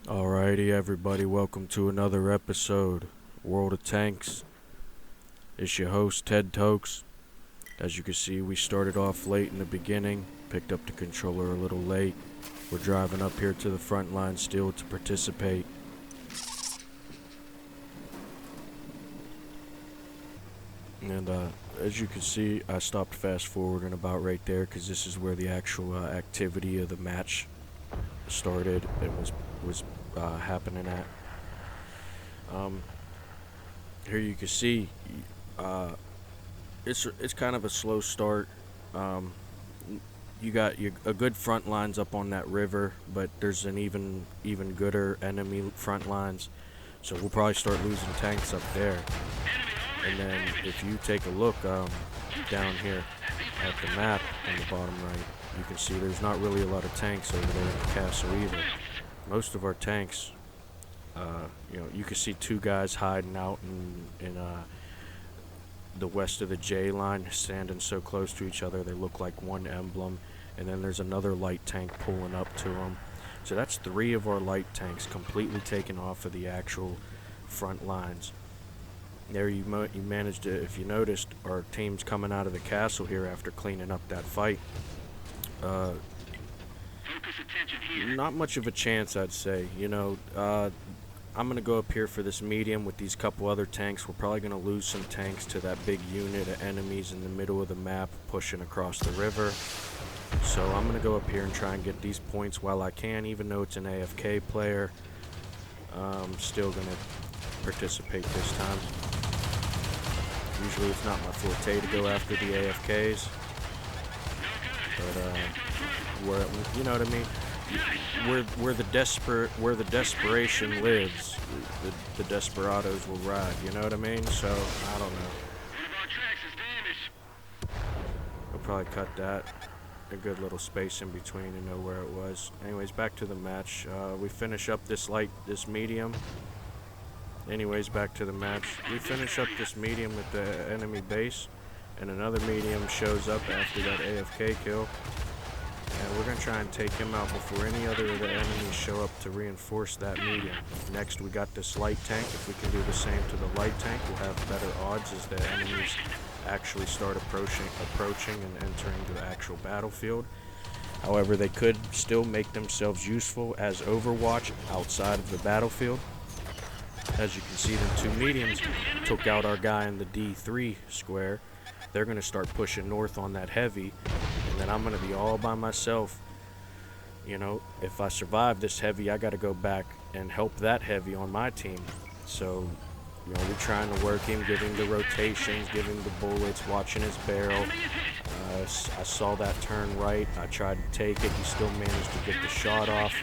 Alrighty, everybody, welcome to another episode, World of Tanks. It's your host, TedTokez. As you can see, we started off late in the beginning, picked up the controller a little late. We're driving up here to the front line still to participate. And as you can see, I stopped fast forwarding about right there because this is where the actual activity of the match started and was happening at. Here you can see it's kind of a slow start. You got a good front lines up on that river, but there's an even gooder enemy front lines. So we'll probably start losing tanks up there. And then if you take a look down here at the map on the bottom right, you can see there's not really a lot of tanks over there in the castle either. Most of our tanks, you can see two guys hiding out in the west of the J line, standing so close to each other they look like one emblem. And then there's another light tank pulling up to them. So that's three of our light tanks completely taken off of the actual front lines. There you managed to, if you noticed, our team's coming out of the castle here after cleaning up that fight. Not much of a chance, I'd say. I'm going to go up here for this medium with these couple other tanks. We're probably going to lose some tanks to that big unit of enemies in the middle of the map pushing across the river. So I'm going to go up here and try and get these points while I can, even though it's an AFK player. I'm still going to participate this time. Usually it's not my forte to go after the AFKs. But, you know what I mean? Where the desperation lives, the desperados will ride, you know what I mean? So, I don't know. I'll probably cut that. A good little space in between to know where it was. Anyways, back to the match. We finish up this medium. Anyways, back to the match. We finish up this medium at the enemy base, and another medium shows up after that AFK kill. And we're going to try and take him out before any other of the enemies show up to reinforce that medium. Next, we got this light tank. If we can do the same to the light tank, we'll have better odds as the enemies actually start approaching and entering the actual battlefield. However, they could still make themselves useful as Overwatch outside of the battlefield. As you can see, the two mediums took out our guy in the D3 square. They're going to start pushing north on that heavy, and then I'm going to be all by myself. If I survive this heavy, I got to go back and help that heavy on my team. So, we're trying to work him, giving the rotations, giving the bullets, watching his barrel. I saw that turn right. I tried to take it. He still managed to get the shot off.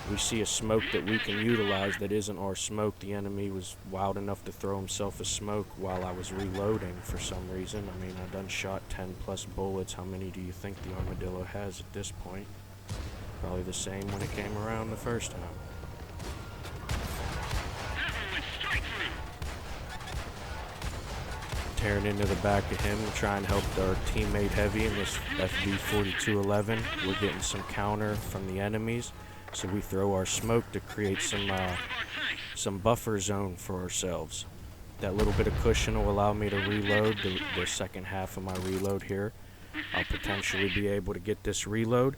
We see a smoke that we can utilize that isn't our smoke. The enemy was wild enough to throw himself a smoke while I was reloading for some reason. I mean, I done shot 10 plus bullets. How many do you think the armadillo has at this point? Probably the same when it came around the first time. Tearing into the back of him to try and help our teammate heavy in this FV-4211. We're getting some counter from the enemies. So we throw our smoke to create some buffer zone for ourselves. That little bit of cushion will allow me to reload the second half of my reload here. I'll potentially be able to get this reload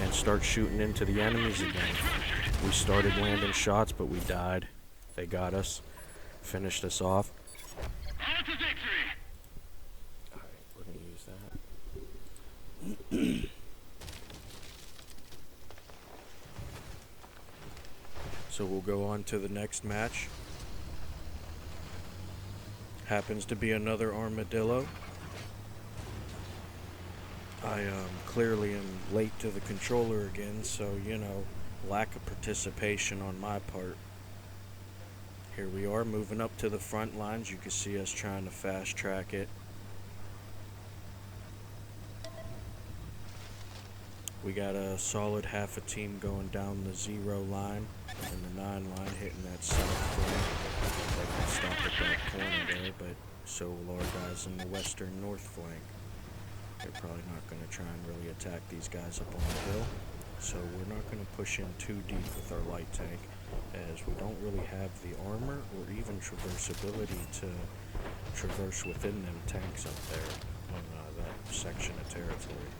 and start shooting into the enemies again. We started landing shots, but we died. They got us, finished us off. Alright, we're going to use that. So we'll go on to the next match. Happens to be another armadillo. I clearly am late to the controller again, so lack of participation on my part. Here we are moving up to the front lines. You can see us trying to fast track it. We got a solid half a team going down the 0 line and the 9 line hitting that south flank. They can stop at that corner there, but so will our guys in the western north flank. They're probably not going to try and really attack these guys up on the hill. So we're not going to push in too deep with our light tank, as we don't really have the armor or even traversability to traverse within them tanks up there on that section of territory.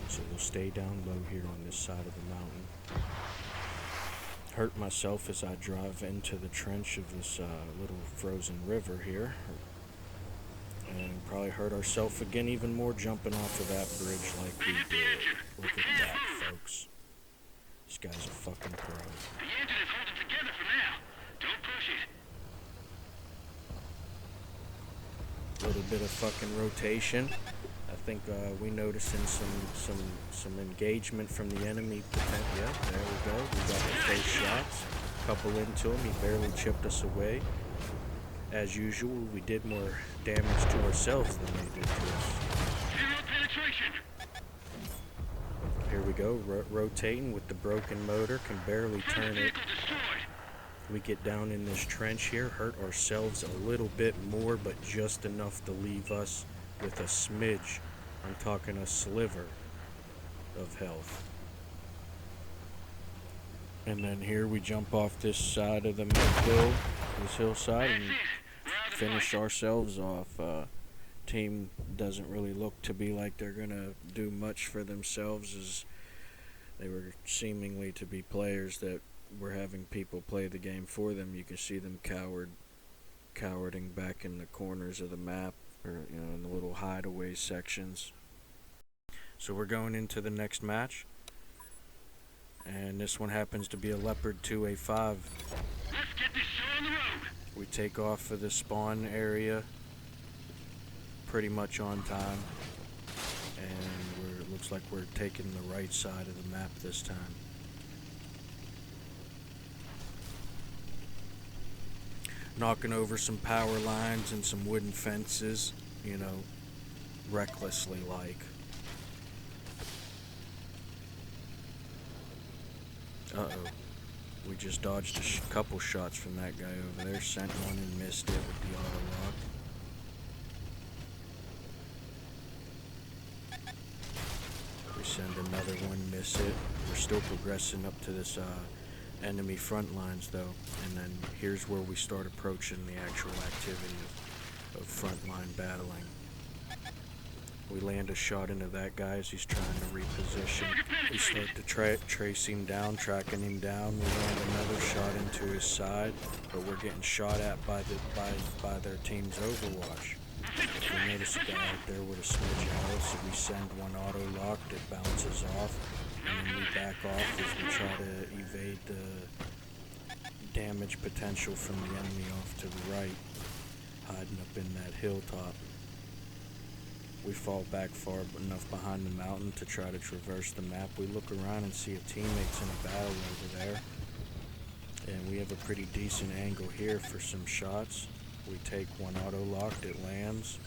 So we'll stay down low here on this side of the mountain. Hurt myself as I drive into the trench of this little frozen river here. And probably hurt ourselves again even more jumping off of that bridge like we did. Look at that, folks. This guy's a fucking pro. The engine is holding together for now. Don't push it. Little bit of fucking rotation. I think we noticing some engagement from the enemy. Yeah, there we go. We got the first shots. Couple into him. He barely chipped us away. As usual, we did more damage to ourselves than they did to us. Zero penetration. Here we go, rotating with the broken motor, can barely turn it. We get down in this trench here, hurt ourselves a little bit more, but just enough to leave us with a smidge, I'm talking a sliver, of health. And then here we jump off this side of the hill, this hillside, and finish ourselves off. Team doesn't really look to be like they're gonna do much for themselves, as they were seemingly to be players that were having people play the game for them. You can see them cowarding back in the corners of the map, or in the little hideaway sections. So we're going into the next match, and this one happens to be a Leopard 2A5. Let's get this show on the road. We take off of the spawn area pretty much on time, and it looks like we're taking the right side of the map this time. Knocking over some power lines and some wooden fences, recklessly like. Uh-oh. We just dodged a couple shots from that guy over there, sent one and missed it with the auto lock. We send another one, miss it. We're still progressing up to this enemy front lines though, and then here's where we start approaching the actual activity of frontline battling. We land a shot into that guy as he's trying to reposition. We start to trace him down, tracking him down. We land another shot into his side, but we're getting shot at by their team's Overwatch. We notice a guy out there with a smidge arrow, so we send one auto lock that bounces off, and then we back off as we try to evade the damage potential from the enemy off to the right, hiding up in that hilltop. We fall back far enough behind the mountain to try to traverse the map. We look around and see a teammate's in a battle over there, and we have a pretty decent angle here for some shots. We take one auto locked, it lands.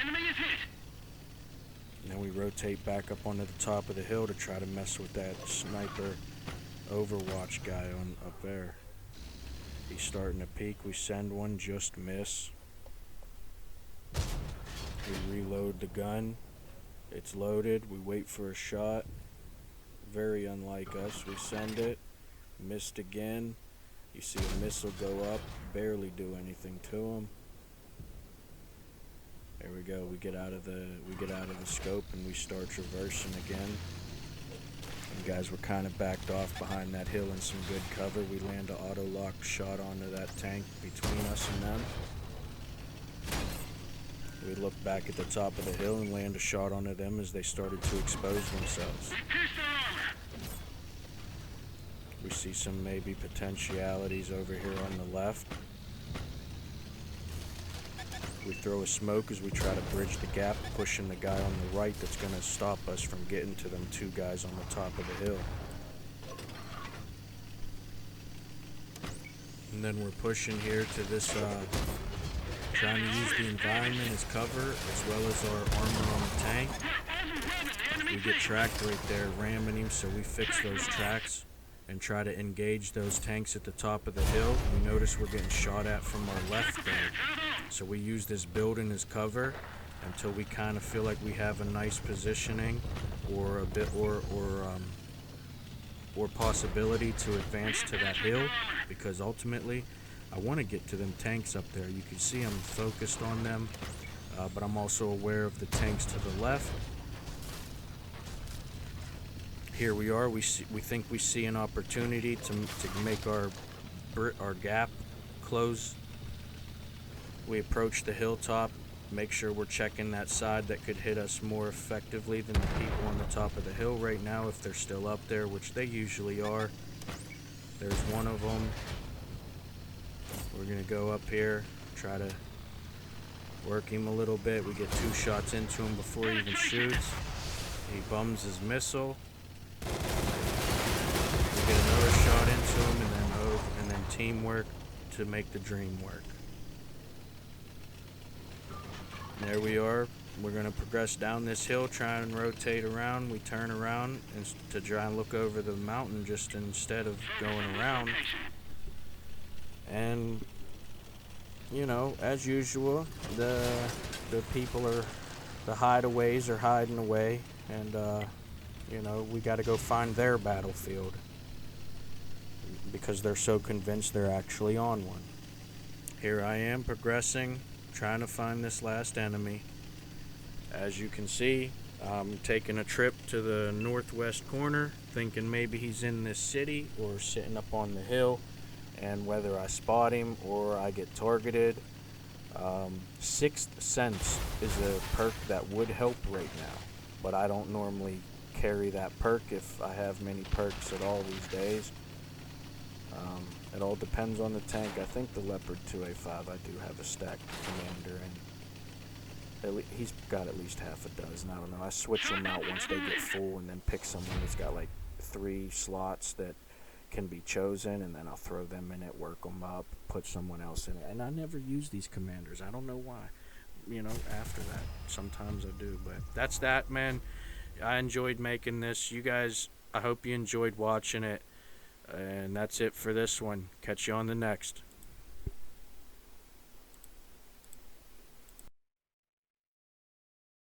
Enemy is hit. And then we rotate back up onto the top of the hill to try to mess with that sniper Overwatch guy up there. He's starting to peek. We send one, just miss. We reload the gun. It's loaded. We wait for a shot. Very unlike us. We send it. Missed again. You see a missile go up. Barely do anything to him. There we go. We get out of the scope and we start traversing again. And guys, we're kind of backed off behind that hill in some good cover. We land an auto lock shot onto that tank between us and them. We look back at the top of the hill and land a shot onto them as they started to expose themselves. We see some maybe potentialities over here on the left. We throw a smoke as we try to bridge the gap, pushing the guy on the right that's going to stop us from getting to them two guys on the top of the hill. And then we're pushing here to this, trying to use the environment as cover as well as our armor on the tank. We get tracked right there, ramming him, so we fix those tracks and try to engage those tanks at the top of the hill. We notice we're getting shot at from our left there. So we use this building as cover until we kind of feel like we have a nice positioning or a bit or possibility to advance to that hill, because ultimately I want to get to them tanks up there. You can see I'm focused on them, but I'm also aware of the tanks to the left. Here we are. We think we see an opportunity to make our gap close. We approach the hilltop, make sure we're checking that side that could hit us more effectively than the people on the top of the hill right now, if they're still up there, which they usually are. There's one of them. We're gonna go up here, try to work him a little bit. We get 2 shots into him before he even shoots. He bums his missile. We get another shot into him, and then teamwork to make the dream work. There we are. We're going to progress down this hill, try and rotate around. We turn around to try and look over the mountain just instead of going around. And, as usual, the people are, the hideaways are hiding away. And, we got to go find their battlefield, because they're so convinced they're actually on one. Here I am progressing, trying to find this last enemy. As you can see, I'm taking a trip to the northwest corner, thinking maybe he's in this city or sitting up on the hill, and whether I spot him or I get targeted. Sixth Sense is a perk that would help right now, but I don't normally carry that perk if I have many perks at all these days. It all depends on the tank. I think the Leopard 2A5, I do have a stacked commander, and he's got at least half a dozen. I don't know. I switch them out once they get full, and then pick someone that's got like 3 slots that can be chosen, and then I'll throw them in it, work them up, put someone else in it. And I never use these commanders. I don't know why. After that, sometimes I do, but that's that, man. I enjoyed making this. You guys, I hope you enjoyed watching it. And that's it for this one. Catch you on the next.